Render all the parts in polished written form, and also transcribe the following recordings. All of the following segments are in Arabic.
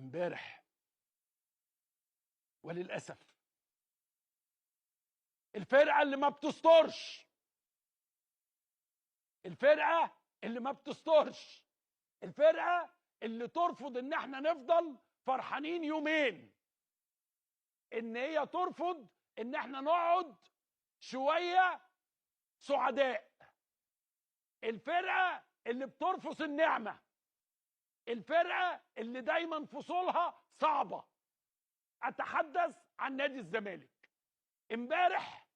امبارح وللاسف الفرقه اللي ما بتسترش، الفرقه اللي ما بتسترش، الفرقه اللي ترفض ان احنا نفضل فرحانين يومين، ان هي ترفض ان احنا نقعد شويه سعداء، الفرقه اللي بترفض النعمه، الفرقه اللي دايما فصولها صعبه. اتحدث عن نادي الزمالك. امبارح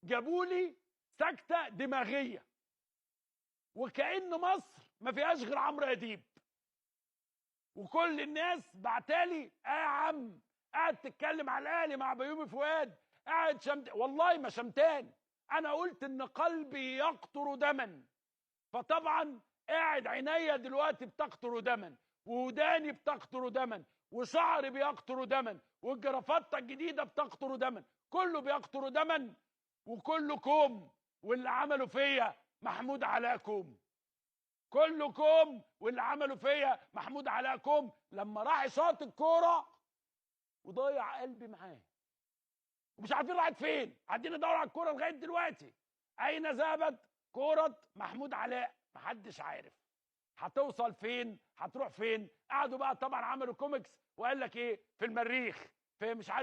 جابوا لي سكته دماغيه، وكأن مصر ما فيهاش غير عمرو اديب، وكل الناس بعتالي يا عم قاعد تتكلم على الاهلي مع بيومي فؤاد، قاعد والله ما شمتان. انا قلت ان قلبي يقطر دما، فطبعا قاعد عينيا دلوقتي بتقطر دما، ووداني بتقطر دما، وشعري بيقطر دما، والجرافطه الجديده بتقطر دما، كله بيقطر دما، وكله كوم. واللي عملوا فيا محمود علاء كوم، كله كوم. واللي عملوا فيا محمود علاء كوم لما راح يشاط الكوره وضيع قلبي معاه، ومش عارفين راحت فين. قاعدين ندور على الكوره لغايه دلوقتي، اين ذهبت كوره محمود علاء؟ محدش عارف هتوصل فين، هتروح فين. قعدوا بقى طبعا عملوا كوميكس وقال لك ايه في المريخ، في مش عارف